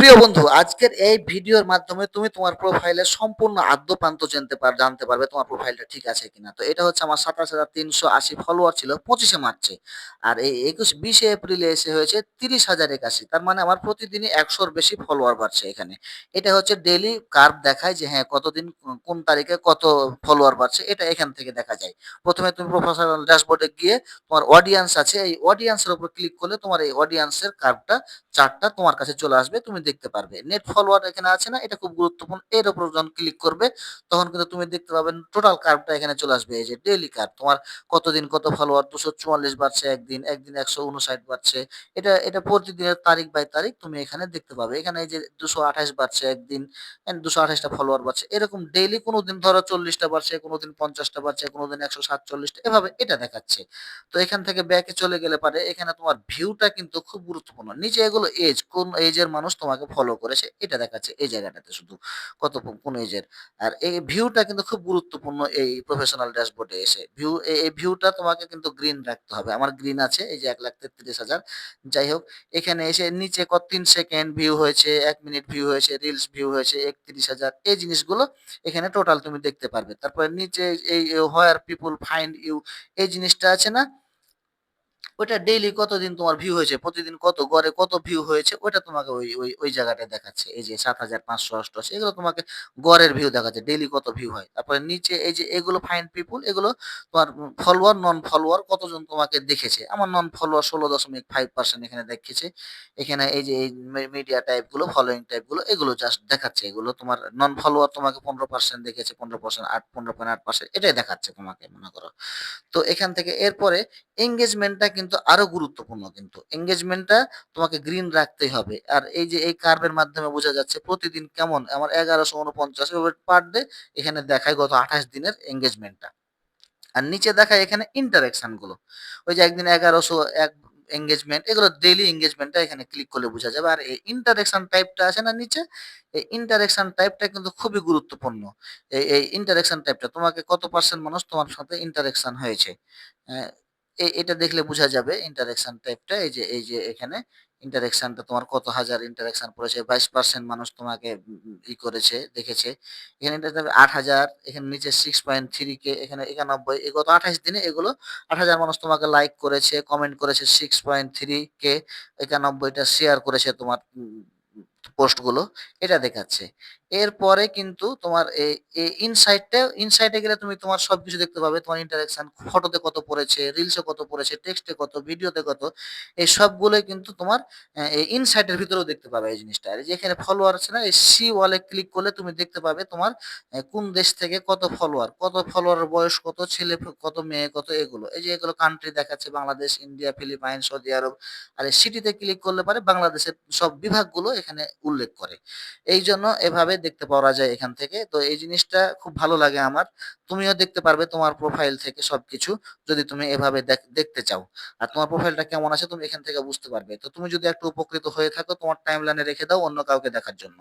প্রিয় বন্ধু, আজকের এই ভিডিওর মাধ্যমে তুমি তোমার প্রোফাইলের সম্পূর্ণ আদ্যোপান্ত জানতে পারবে তোমার প্রোফাইলটা ঠিক আছে কিনা। তো এটা হচ্ছে আমার ২৭,৩৮০ ফলোয়ার ছিল ২৫শে মার্চে। আর এই ২০শে এপ্রিলে এসে হয়েছে ৩০,০৮১। তার মানে আমার প্রতিদিনই ১০০-র বেশি ফলোয়ার বাড়ছে এখানে। এটা হচ্ছে ডেইলি কার্ভ দেখায় যে হ্যাঁ, কতদিন কোন তারিখে কত ফলোয়ার বাড়ছে এটা এখান থেকে দেখা যায়। প্রথমে তুমি প্রফেশনাল ড্যাশবোর্ডে গিয়ে তোমার অডিয়েন্স আছে, এই অডিয়েন্সের উপর ক্লিক করলে তোমার এই অডিয়েন্সের কার্ভটা চার্টটা তোমার কাছে চলে আসবে, তুমি দেখতে পারবে। নেট ফলোয়ার এখানে আছে না, এটা খুব গুরুত্বপূর্ণ। এর উপর যখন ক্লিক করবে তখন কিন্তু তুমি দেখতে পাবেন টোটাল কার্ভটা এখানে চলে আসবে। এই যে ডেইলি কার্ভ তোমার কতদিন কত ফলোয়ার, ২৪৪ বাড়ছে একদিন, একদিন ১৫৯ বাড়ছে। এটা প্রতিদিনের তারিখ বাই তারিখ তুমি এখানে দেখতে পাবে। এখানে এই যে ২২৮ বাড়ছে একদিন, ২২৮টা ফলোয়ার বাড়ছে। এরকম ডেইলি কোনদিন ধরো ৪০টা বাড়ছে, কোনদিন ৫০টা বাড়ছে, কোনদিন ১৪৭টা, এভাবে এটা দেখাচ্ছে। তো এখান থেকে ব্যাকে চলে গেলে পারে এখানে তোমার ভিউটা কিন্তু খুব গুরুত্বপূর্ণ। নিচে এগুলো এজ, কোন এজের মানুষ তোমাকে ফলো করেছে এটা দেখাচ্ছে এই জায়গাটাতে শুধু কোন এজের। আর এই ভিউটা কিন্তু খুব গুরুত্বপূর্ণ এই প্রফেশনাল ড্যাশবোর্ডে এসে। এই ভিউটা তোমাকে কিন্তু গ্রিন রাখতে হবে। আমার গ্রিন আছে এই যে ১,৩৩,০০০। যাই হোক, এখানে এসে নিচে ৩ সেকেন্ড ভিউ হয়েছে, ১ মিনিট ভিউ হয়েছে, রিলস ভিউ হয়েছে ৩১,০০০, এই জিনিসগুলো এখানে টোটাল তুমি দেখতে পারবে। তারপরে নিচে এই হোয়ার পিপল ফাইন্ড ইউ, এই জিনিসটা আছে না? ওইটা ডেইলি কতদিন তোমার ভিউ হয়েছে, প্রতিদিন কত গড়ে কত ভিউ হয়েছে, ওইটা তোমাকে ওই জায়গাটায় দেখাচ্ছে। এই যে ৭,৫৮৮ এগুলো তোমাকে গড়ের ভিউ দেখাচ্ছে, ডেইলি কত ভিউ হয়। তারপরে নিচে এই যে এগুলো ফাইন্ড পিপল, এগুলো তোমার ফলোয়ার, নন ফলোয়ার কতজন তোমাকে দেখেছে। আমার নন ফলোয়ার ১৬.৫% এখানে দেখিয়েছে। এখানে এই যে এই মিডিয়া টাইপ গুলো, ফলোইং টাইপ গুলো, এগুলো জাস্ট দেখাচ্ছে। এগুলো তোমার নন ফলোয়ার তোমাকে ১৫% দেখেছে, ১৫%, ১৫.৮%, এটাই দেখাচ্ছে তোমাকে, মনে করো। তো এখান থেকে এরপরে এনগেজমেন্টটা কিন্তু আরো গুরুত্বপূর্ণ, কিন্তু এনগেজমেন্টটা তোমাকে গ্রিন রাখতেই হবে। আর এই যে এই কার্ভের মাধ্যমে বোঝা যাচ্ছে প্রতিদিন কেমন আমার ১১৪৯ পার ডে এখানে দেখায় গত ২৮ দিনের এনগেজমেন্টটা। আর নিচে দেখায় এখানে ইন্টারেকশন গুলো। ওই যে একদিন ১১০০ এক এনগেজমেন্ট, এগুলো ডেইলি এনগেজমেন্টটা এখানে ক্লিক করলে বোঝা যাবে। আর এই ইন্টারেকশন টাইপটা আছে না নিচে, এই ইন্টারেকশন টাইপটা কিন্তু খুবই গুরুত্বপূর্ণ। এই ইন্টারেকশন টাইপটা তোমাকে কত পার্সেন্ট মানুষ তোমার সাথে ইন্টারেকশন হয়েছে। আহ, এটা দেখলে বোঝা যাবে ইন্টারেকশন টাইপটা। এই যে এখানে ইন্টারেকশনটা তোমার কত হাজার ইন্টারেকশন পড়েছে, ২২% মানুষ তোমাকে ই করেছে, দেখেছে। এখানে এটা যাবে ৮,০০০, এখানে নিচে 6.3K, এখানে ৯১। এই গত ২৮ দিনে এগুলো ৮,০০০ মানুষ তোমাকে লাইক করেছে, কমেন্ট করেছে 6.3K, ৯১টা শেয়ার করেছে তোমার পোস্টগুলো, এটা দেখাচ্ছে। এরপরে কিন্তু তোমার ইনসাইটে গেলে তুমি তোমার সবকিছু দেখতে পাবে। তোমার ইন্টারেকশন ফটোতে কত পড়েছে, রিলসে কত পড়েছে, টেক্সটে কত, ভিডিওতে কত, এই সবগুলোই কিন্তু তোমার এই ইনসাইটের ভিতরেও দেখতে পাবে এই জিনিসটা। আর এই যে এখানে ফলোয়ার আছে না, এই সি ওয়ালে ক্লিক করলে তুমি দেখতে পাবে তোমার কোন দেশ থেকে কত ফলোয়ার, কত ফলোয়ারের বয়স কত, ছেলে কত, মেয়ে কত, এগুলো। এই যে এগুলো কান্ট্রি দেখাচ্ছে, বাংলাদেশ, ইন্ডিয়া, ফিলিপাইন, সৌদি আরব। আর এই সিটিতে ক্লিক করলে পারে বাংলাদেশের সব বিভাগগুলো এখানে উল্লেখ করে। এইজন্য এভাবে দেখতে পাওয়া যায় এখান থেকে। তো এই জিনিসটা খুব ভালো লাগে আমার। তুমিও দেখতে পারবে তোমার প্রোফাইল থেকে সবকিছু, যদি তুমি এভাবে দেখতে চাও। আর তোমার প্রোফাইলটা কেমন আছে তুমি এখান থেকে বুঝতে পারবে। তো তুমি যদি একটু উপকৃত হয়ে থাকো, তোমার টাইমলাইনে রেখে দাও অন্য কাউকে দেখার জন্য।